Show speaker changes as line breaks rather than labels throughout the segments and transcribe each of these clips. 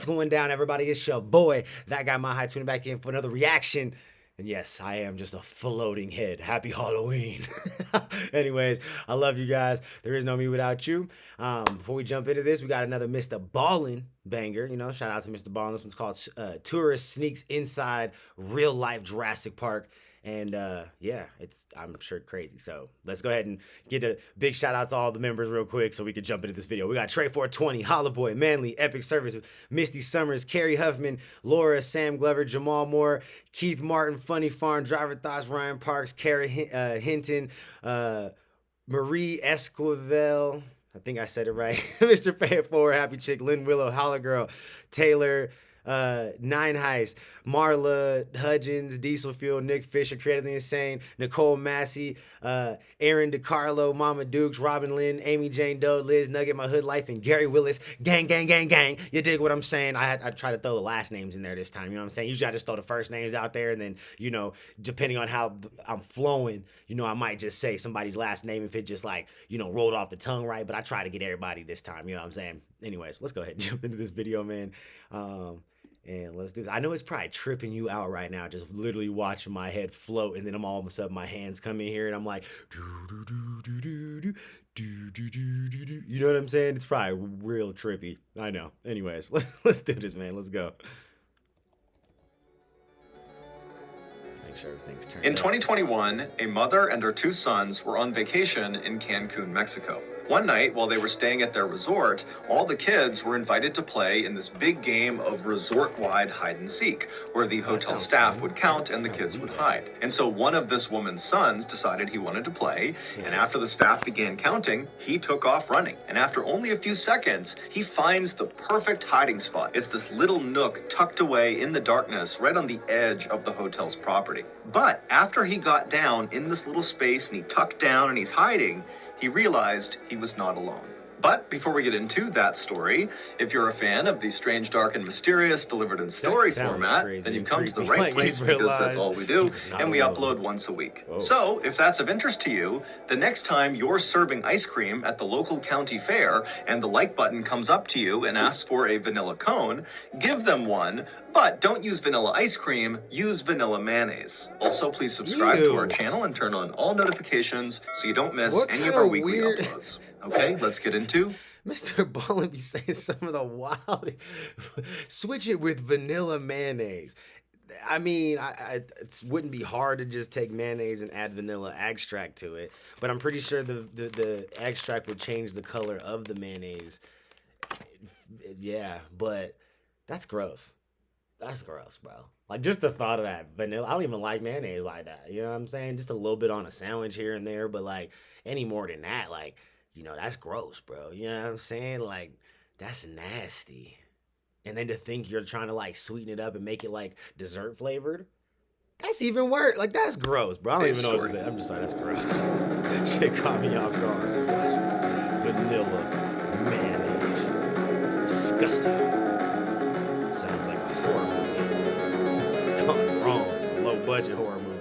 What's going down, everybody? It's your boy, That Guy My High, tuning back in for another reaction. And yes, I am just a floating head. Happy Halloween. Anyways, I love you guys. There is no me without you. Before we jump into this, we got another Mr. Ballin' banger. You know, shout out to Mr. Ballin'. This one's called Tourist Sneaks Inside Real Life Jurassic Park. And yeah, I'm sure crazy. So let's go ahead and get a big shout out to all the members real quick so we can jump into this video. We got Trey420, Holla Boy, Manly, Epic Service, Misty Summers, Carrie Huffman, Laura, Sam Glover, Jamal Moore, Keith Martin, Funny Farm, Driver Thoughts, Ryan Parks, Kara Hinton, Marie Esquivel, I think I said it right, Mr. Pay It Forward, Happy Chick, Lynn Willow, Holla Girl, Taylor, Nine Heist, Marla Hudgens, Diesel Fuel, Nick Fisher, Creatively Insane, Nicole Massey, Aaron DiCarlo, Mama Dukes, Robin Lynn, Amy Jane Doe, Liz Nugget, My Hood Life, and Gary Willis. Gang, gang, gang, gang. You dig what I'm saying? I try to throw the last names in there this time. You know what I'm saying? Usually I just throw the first names out there, and then, you know, depending on how I'm flowing, you know, I might just say somebody's last name if it just, like, you know, rolled off the tongue right, but I try to get everybody this time. You know what I'm saying? Anyways, let's go ahead and jump into this video, man. And let's do this. I know it's probably tripping you out right now, just literally watching my head float, and then I'm all of a sudden my hands come in here, and I'm like, you know what I'm saying? It's probably real trippy. I know. Anyways, let's do this, man. Let's go. Make sure everything's turned
In
up.
2021, a mother and her two sons were on vacation in Cancun, Mexico. One night, while they were staying at their resort, all the kids were invited to play in this big game of resort-wide hide-and-seek, where the hotel staff would count and the kids would hide. And so one of this woman's sons decided he wanted to play, and after the staff began counting, he took off running. And after only a few seconds, he finds the perfect hiding spot. It's this little nook tucked away in the darkness right on the edge of the hotel's property. But after he got down in this little space and he tucked down and he's hiding, he realized he was not alone. But before we get into that story, if you're a fan of the strange, dark, and mysterious delivered in story format, then you've come to the right place because that's all we do, and we upload once a week. So if that's of interest to you, the next time you're serving ice cream at the local county fair and the like button comes up to you and asks for a vanilla cone, give them one, but don't use vanilla ice cream, use vanilla mayonnaise. Also, please subscribe to our channel and turn on all notifications so you don't miss any of our weekly uploads. Okay, let's get into
Mr. Ballin be saying some of the wild. Switch it with vanilla mayonnaise. I mean, it wouldn't be hard to just take mayonnaise and add vanilla extract to it, but I'm pretty sure the extract would change the color of the mayonnaise. Yeah, but that's gross. That's gross, bro. Like, just the thought of that vanilla. I don't even like mayonnaise like that. You know what I'm saying? Just a little bit on a sandwich here and there, but like any more than that, like, you know, that's gross, bro. You know what I'm saying? Like, that's nasty. And then to think you're trying to like sweeten it up and make it like dessert flavored, that's even worse. Like, that's gross, bro. I don't even know what to say. I'm just sorry, that's gross. Shit caught me off guard. What? Vanilla mayonnaise. It's disgusting. Sounds like a horror movie. Gone wrong. A low budget horror movie.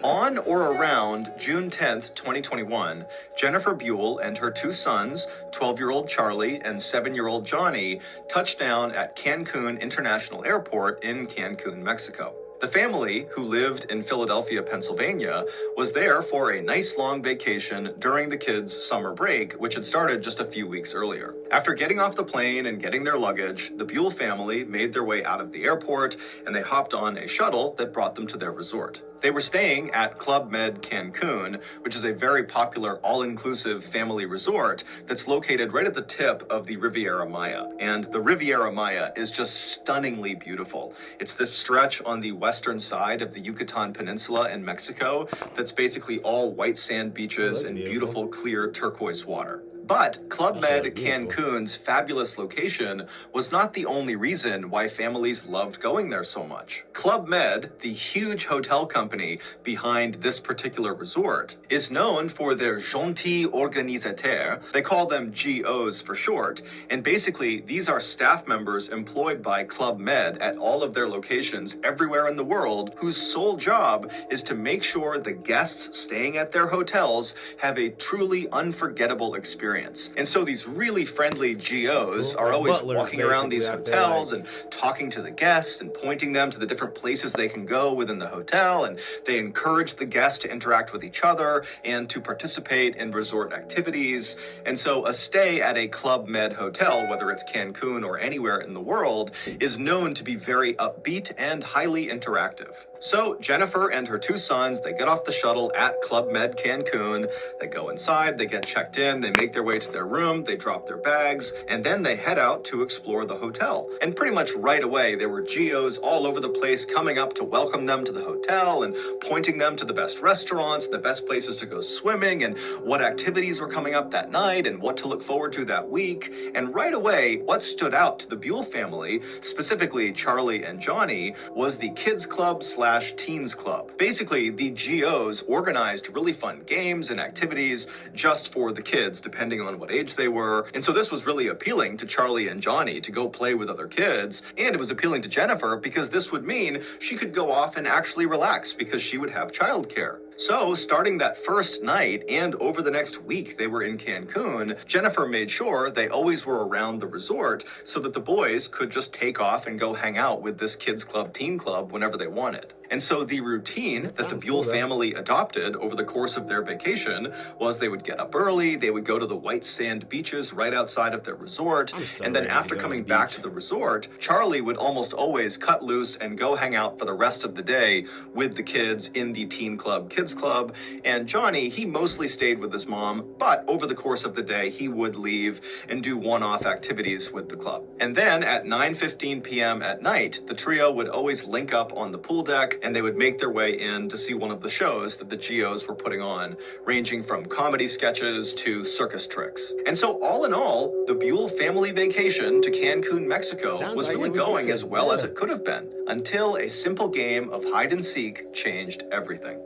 On or around June 10th, 2021, Jennifer Buell and her two sons, 12-year-old Charlie and 7-year-old Johnny, touched down at Cancun International Airport in Cancun, Mexico. The family, who lived in Philadelphia, Pennsylvania, was there for a nice long vacation during the kids' summer break, which had started just a few weeks earlier. After getting off the plane and getting their luggage, the Buell family made their way out of the airport and they hopped on a shuttle that brought them to their resort. They were staying at Club Med Cancun, which is a very popular all-inclusive family resort that's located right at the tip of the Riviera Maya. And the Riviera Maya is just stunningly beautiful. It's this stretch on the western side of the Yucatan Peninsula in Mexico that's basically all white sand beaches and beautiful clear turquoise water. But Club Med Cancun's fabulous location was not the only reason why families loved going there so much. Club Med, the huge hotel company behind this particular resort, is known for their gentil organisateurs. They call them GOs for short, and basically these are staff members employed by Club Med at all of their locations everywhere in the world, whose sole job is to make sure the guests staying at their hotels have a truly unforgettable experience experience. And so these really friendly GOs
cool.
are
Like
always
butlers,
walking around these
basically, I feel
hotels
like.
and talking to the guests and pointing them to the different places they can go within the hotel. And they encourage the guests to interact with each other and to participate in resort activities. And so a stay at a Club Med hotel, whether it's Cancun or anywhere in the world, is known to be very upbeat and highly interactive. So Jennifer and her two sons, they get off the shuttle at Club Med Cancun. They go inside, they get checked in, they make their way to their room, they drop their bags, and then they head out to explore the hotel. And pretty much right away, there were GOs all over the place coming up to welcome them to the hotel and pointing them to the best restaurants, the best places to go swimming, and what activities were coming up that night and what to look forward to that week. And right away, what stood out to the Buell family, specifically Charlie and Johnny, was the Kids Club slash Teens Club. Basically, the GOs organized really fun games and activities just for the kids, depending on what age they were. And so this was really appealing to Charlie and Johnny to go play with other kids. And it was appealing to Jennifer because this would mean she could go off and actually relax because she would have childcare. So, starting that first night and over the next week they were in Cancun, Jennifer made sure they always were around the resort so that the boys could just take off and go hang out with this kids club, teen club whenever they wanted. And so the routine that the Buell family adopted over the course of their vacation was they would get up early, they would go to the white sand beaches right outside of their resort, and then after coming back to the resort, Charlie would almost always cut loose and go hang out for the rest of the day with the kids in the teen club, kids club. And Johnny, he mostly stayed with his mom, but over the course of the day, he would leave and do one-off activities with the club. And then at 9:15 p.m. at night, the trio would always link up on the pool deck and they would make their way in to see one of the shows that the GOs were putting on, ranging from comedy sketches to circus tricks. And so all in all, the Buell family vacation to Cancun, Mexico was really going as well as it could have been, until a simple game of hide and seek changed everything.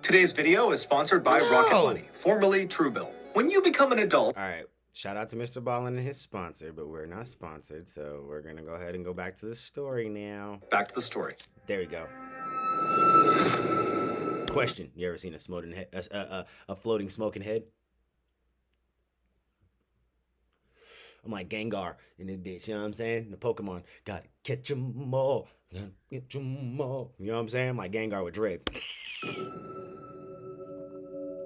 Today's video is sponsored by Rocket Money, formerly Truebill. When you become an adult...
All right. Shout out to Mr. Ballin and his sponsor, but we're not sponsored, so we're going to go ahead and go back to the story now.
Back to the story.
There we go. Question. You ever seen a floating smoking head? I'm like Gengar in this bitch, you know what I'm saying? The Pokemon. Gotta catch 'em all. Gotta catch 'em all. You know what I'm saying? I'm like Gengar with dreads.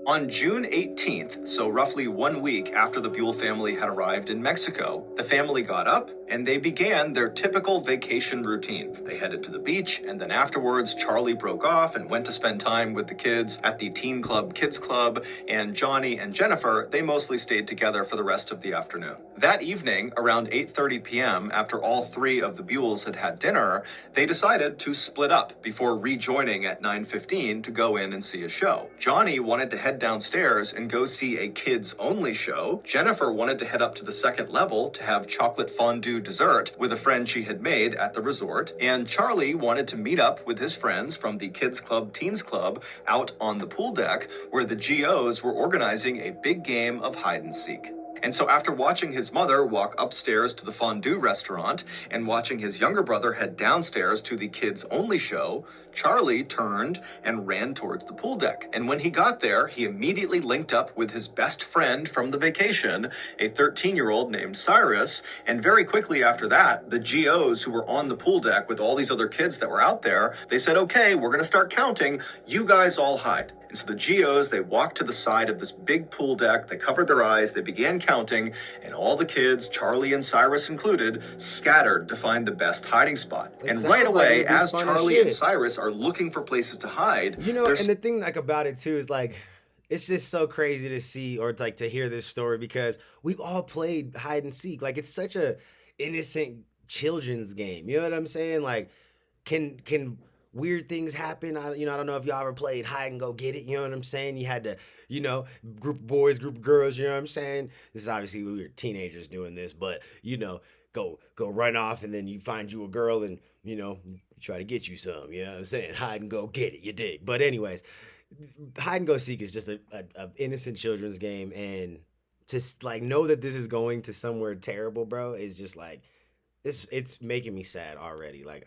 On June 18th, so roughly 1 week after the Buell family had arrived in Mexico, the family got up and they began their typical vacation routine. They headed to the beach, and then afterwards, Charlie broke off and went to spend time with the kids at the Teen Club, Kids Club, and Johnny and Jennifer, they mostly stayed together for the rest of the afternoon. That evening, around 8:30 p.m., after all three of the Buells had had dinner, they decided to split up before rejoining at 9:15 to go in and see a show. Johnny wanted to head downstairs and go see a kids-only show. Jennifer wanted to head up to the second level to have chocolate fondue dessert with a friend she had made at the resort. And Charlie wanted to meet up with his friends from the Kids Club, Teens Club out on the pool deck where the GOs were organizing a big game of hide and seek. And so after watching his mother walk upstairs to the fondue restaurant and watching his younger brother head downstairs to the kids-only show, Charlie turned and ran towards the pool deck. And when he got there, he immediately linked up with his best friend from the vacation, a 13-year-old named Cyrus. And very quickly after that, the GOs who were on the pool deck with all these other kids that were out there, they said, okay, we're going to start counting. You guys all hide. And so the GOs, they walked to the side of this big pool deck, they covered their eyes, they began counting, and all the kids, Charlie and Cyrus included, scattered to find the best hiding spot. And right away, as Charlie and Cyrus are looking for places to hide...
You know, and the thing like about it too is like, it's just so crazy to see or like to hear this story because we've all played hide and seek. Like it's such a innocent children's game. You know what I'm saying? Like, can weird things happen? I don't know if y'all ever played hide and go get it. You know what I'm saying? You had to, group of boys, group of girls. You know what I'm saying? This is obviously we were teenagers doing this, but go run off and then you find you a girl and try to get you some. You know what I'm saying? Hide and go get it. You dig? But anyways, hide and go seek is just a innocent children's game, and to like know that this is going to somewhere terrible, bro, is just like it's making me sad already. Like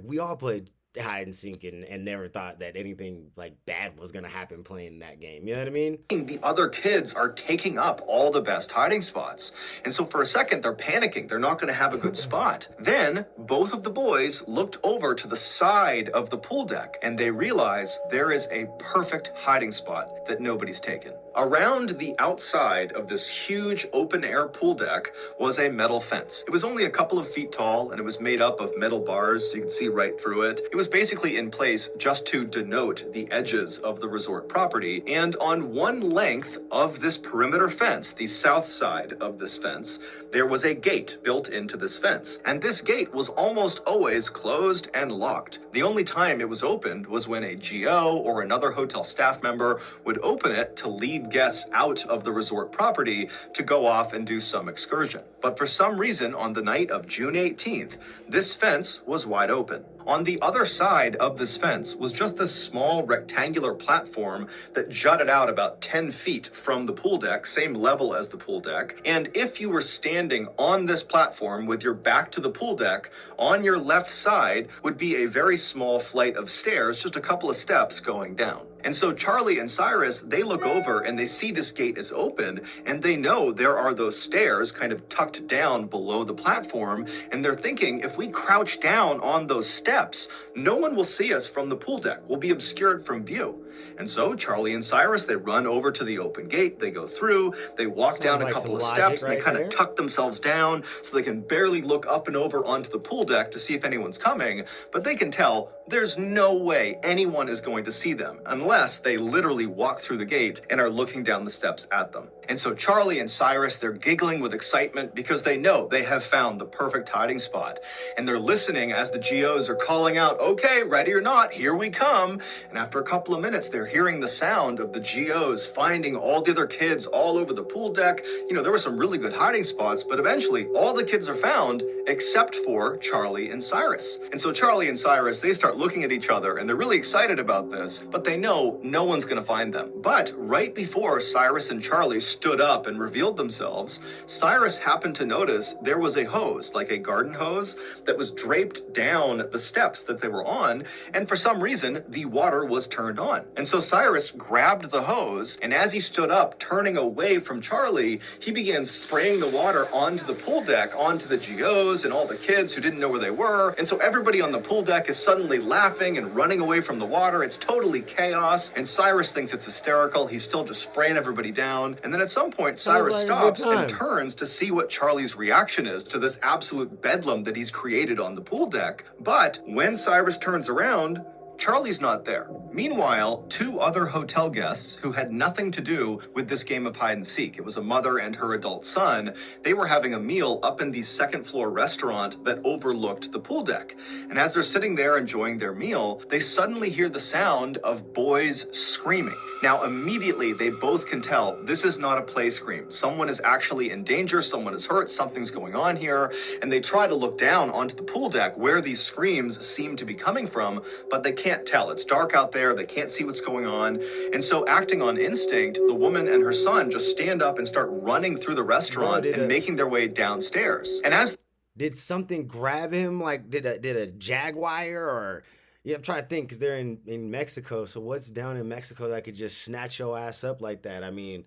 we all played hide and seek and never thought that anything like bad was gonna happen playing that game. You know what I mean?
The other kids are taking up all the best hiding spots. And so for a second, they're panicking. They're not going to have a good spot. Then both of the boys looked over to the side of the pool deck and they realize there is a perfect hiding spot that nobody's taken. Around the outside of this huge open air pool deck was a metal fence. It was only a couple of feet tall and it was made up of metal bars so you could see right through it. It was basically in place just to denote the edges of the resort property. And on one length of this perimeter fence, the south side of this fence, there was a gate built into this fence. And this gate was almost always closed and locked. The only time it was opened was when a GO or another hotel staff member would open it to lead guests out of the resort property to go off and do some excursion. But for some reason, on the night of June 18th, this fence was wide open. On the other side of this fence was just this small rectangular platform that jutted out about 10 feet from the pool deck, same level as the pool deck. And if you were standing on this platform with your back to the pool deck, on your left side would be a very small flight of stairs, just a couple of steps going down. And so Charlie and Cyrus, they look over and they see this gate is open and they know there are those stairs kind of tucked down below the platform. And they're thinking, if we crouch down on those steps, no one will see us from the pool deck. We'll be obscured from view. And so Charlie and Cyrus, they run over to the open gate. They go through, they walk down a couple of steps, and they kind of tuck themselves down so they can barely look up and over onto the pool deck to see if anyone's coming. But they can tell there's no way anyone is going to see them unless they literally walk through the gate and are looking down the steps at them. And so Charlie and Cyrus, they're giggling with excitement because they know they have found the perfect hiding spot. And they're listening as the GOs are calling out, okay, ready or not, here we come. And after a couple of minutes, they're hearing the sound of the GOs finding all the other kids all over the pool deck. You know, there were some really good hiding spots, but eventually all the kids are found except for Charlie and Cyrus. And so Charlie and Cyrus, they start looking at each other and they're really excited about this, but they know no one's going to find them. But right before Cyrus and Charlie stood up and revealed themselves, Cyrus happened to notice there was a hose, like a garden hose, that was draped down the steps that they were on, and for some reason, the water was turned on. And so Cyrus grabbed the hose, and as he stood up, turning away from Charlie, he began spraying the water onto the pool deck, onto the GOs and all the kids who didn't know where they were. And so everybody on the pool deck is suddenly laughing and running away from the water. It's totally chaos, and Cyrus thinks it's hysterical. He's still just spraying everybody down. And then at some point, Cyrus stops and turns to see what Charlie's reaction is to this absolute bedlam that he's created on the pool deck. But when Cyrus turns around, Charlie's not there. Meanwhile, two other hotel guests who had nothing to do with this game of hide and seek, it was a mother and her adult son, they were having a meal up in the second floor restaurant that overlooked the pool deck. And as they're sitting there enjoying their meal, they suddenly hear the sound of boys screaming. Now, immediately, they both can tell this is not a play scream. Someone is actually in danger, someone is hurt, something's going on here, and they try to look down onto the pool deck where these screams seem to be coming from, but they can't tell. It's dark out there, they can't see what's going on, and so acting on instinct, the woman and her son just stand up and start running through the restaurant and making their way downstairs. And as
did something grab him? Like did a jaguar or... Yeah, I'm trying to think because they're in Mexico. So what's down in Mexico that could just snatch your ass up like that? I mean,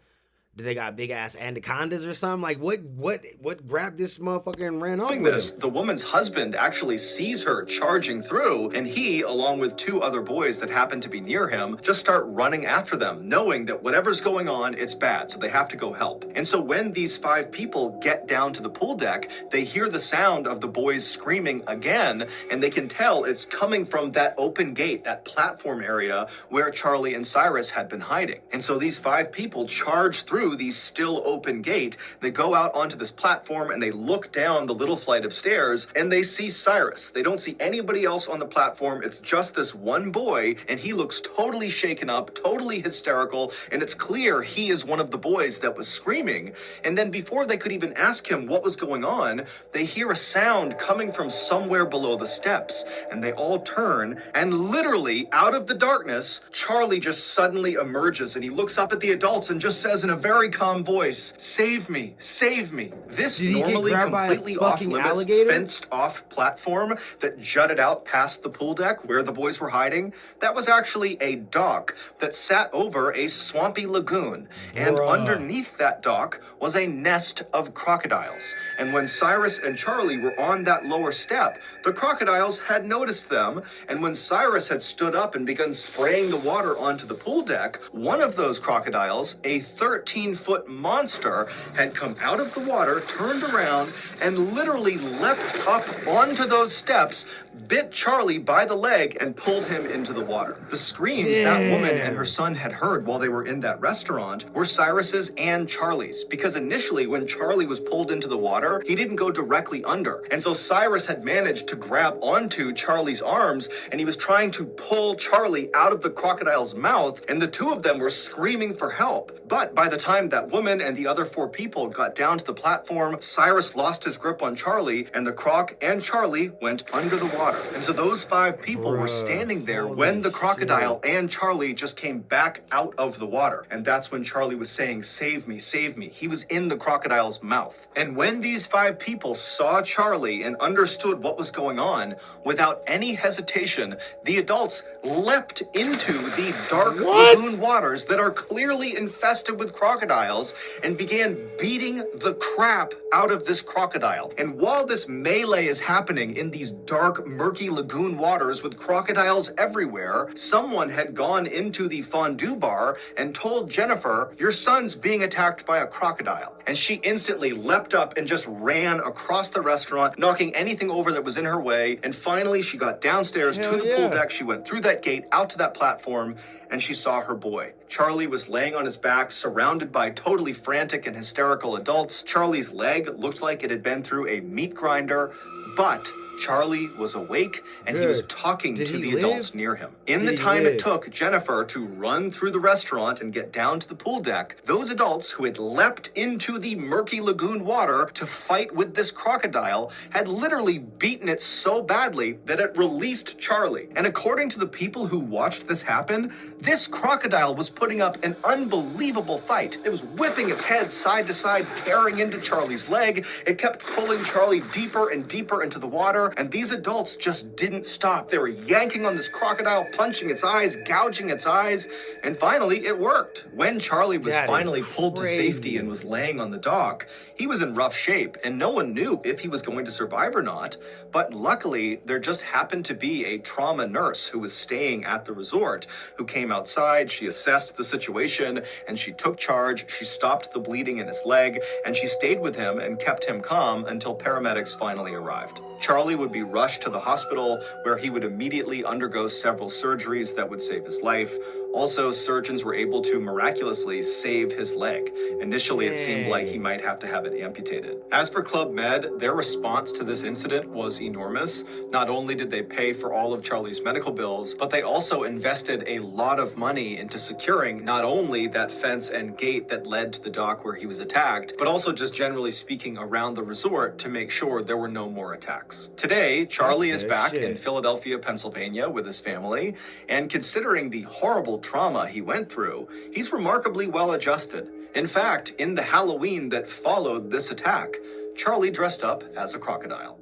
do they got big ass anacondas or something? Like what grabbed this motherfucker and ran off with him?
The woman's husband actually sees her charging through, and he, along with two other boys that happen to be near him, just start running after them, knowing that whatever's going on, it's bad, so they have to go help. And so when these five people get down to the pool deck, they hear the sound of the boys screaming again, and they can tell it's coming from that open gate, that platform area where Charlie and Cyrus had been hiding. And so these five people charge through the still open gate. They go out onto this platform and they look down the little flight of stairs and they see Cyrus. They don't see anybody else on the platform. It's just this one boy, and he looks totally shaken up, totally hysterical, and it's clear he is one of the boys that was screaming. And then before they could even ask him what was going on, they hear a sound coming from somewhere below the steps, and they all turn, and literally out of the darkness, Charlie just suddenly emerges, and he looks up at the adults and just says in a very very calm voice, "Save me, save me." This
Did he get
normally
grabbed by a
completely
fucking
off-limits,
alligator?
fenced-off platform that jutted out past the pool deck where the boys were hiding, that was actually a dock that sat over a swampy lagoon. And
Bruh.
underneath that dock was a nest of crocodiles. And when Cyrus and Charlie were on that lower step, the crocodiles had noticed them. And when Cyrus had stood up and begun spraying the water onto the pool deck, one of those crocodiles, a 13-foot monster, had come out of the water, turned around, and literally leapt up onto those steps, bit Charlie by the leg, and pulled him into the water. The screams that woman and her son had heard while they were in that restaurant were Cyrus's and Charlie's, because initially when Charlie was pulled into the water, he didn't go directly under. And so Cyrus had managed to grab onto Charlie's arms, and he was trying to pull Charlie out of the crocodile's mouth, and the two of them were screaming for help. But by the time that woman and the other 4 people got down to the platform, Cyrus lost his grip on Charlie, and the croc and Charlie went under the water. And so those 5 people were standing there when the crocodile and Charlie just came back out of the water. And that's when Charlie was saying, "Save me, save me." He was in the crocodile's mouth. And when these 5 people saw Charlie and understood what was going on, without any hesitation, the adults leapt into the dark lagoon waters that are clearly infested with crocodiles and began beating the crap out of this crocodile. And while this melee is happening in these dark, murky lagoon waters with crocodiles everywhere, someone had gone into the fondue bar and told Jennifer, "Your son's being attacked by a crocodile." And she instantly leapt up and just ran across the restaurant, knocking anything over that was in her way. And finally, she got downstairs to the pool deck. She went through that gate out to that platform, and she saw her boy. Charlie was laying on his back, surrounded by totally frantic and hysterical adults. Charlie's leg looked like it had been through a meat grinder, but Charlie was awake, and he was talking to the adults near him. In the time it took Jennifer to run through the restaurant and get down to the pool deck, those adults who had leapt into the murky lagoon water to fight with this crocodile had literally beaten it so badly that it released Charlie. And according to the people who watched this happen, this crocodile was putting up an unbelievable fight. It was whipping its head side to side, tearing into Charlie's leg. It kept pulling Charlie deeper and deeper into the water. And these adults just didn't stop. They were yanking on this crocodile, punching its eyes, gouging its eyes, and finally it worked. When Charlie was finally pulled to safety and was laying on the dock, he was in rough shape, and no one knew if he was going to survive or not. But luckily, there just happened to be a trauma nurse who was staying at the resort who came outside. She assessed the situation, and she took charge. She stopped the bleeding in his leg, and she stayed with him and kept him calm until paramedics finally arrived. Charlie would be rushed to the hospital, where he would immediately undergo several surgeries that would save his life. Also, surgeons were able to miraculously save his leg. Initially, it seemed like he might have to have it amputated. As for Club Med, their response to this incident was enormous. Not only did they pay for all of Charlie's medical bills, but they also invested a lot of money into securing not only that fence and gate that led to the dock where he was attacked, but also just generally speaking around the resort to make sure there were no more attacks. Today, Charlie is back in Philadelphia, Pennsylvania with his family, and considering the horrible trauma he went through, he's remarkably well adjusted. In fact, in the Halloween that followed this attack, Charlie dressed up as a crocodile.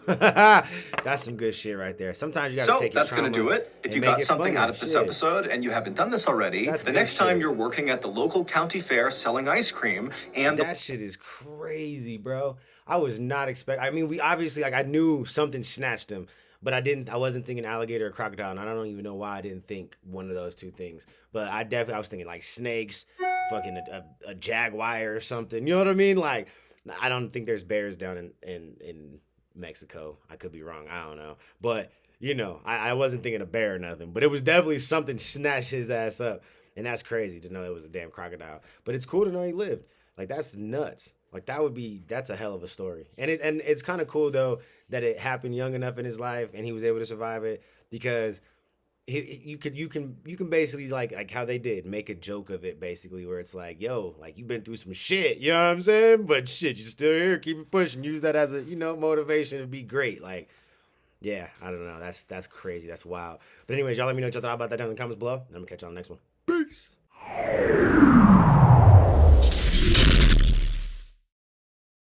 That's some good shit right there. Sometimes you gotta take your trauma.
So that's gonna do it. If you got something out of this episode and you haven't done this already, the next time you're working at the local county fair selling ice cream and
that shit is crazy, bro. I was not expecting. I mean, we obviously, like, I knew something snatched him, but I wasn't thinking alligator or crocodile, and I don't even know why I didn't think one of those two things. But I was thinking like snakes, fucking a jaguar or something. You know what I mean? Like, I don't think there's bears down in Mexico. I could be wrong. I don't know. But, you know, I wasn't thinking a bear or nothing. But it was definitely something snatched his ass up. And that's crazy to know it was a damn crocodile. But it's cool to know he lived. Like, that's nuts. Like, that's a hell of a story. And it's kind of cool, though, that it happened young enough in his life and he was able to survive it, because you can basically, like how they did, make a joke of it, basically, where it's like, yo, like, you've been through some shit, you know what I'm saying? But shit, you're still here, keep it pushing, use that as a, you know, motivation to be great. Like, yeah, I don't know, that's crazy, that's wild. But anyways, y'all let me know what y'all thought about that down in the comments below. I'm gonna catch y'all on the next one. Peace.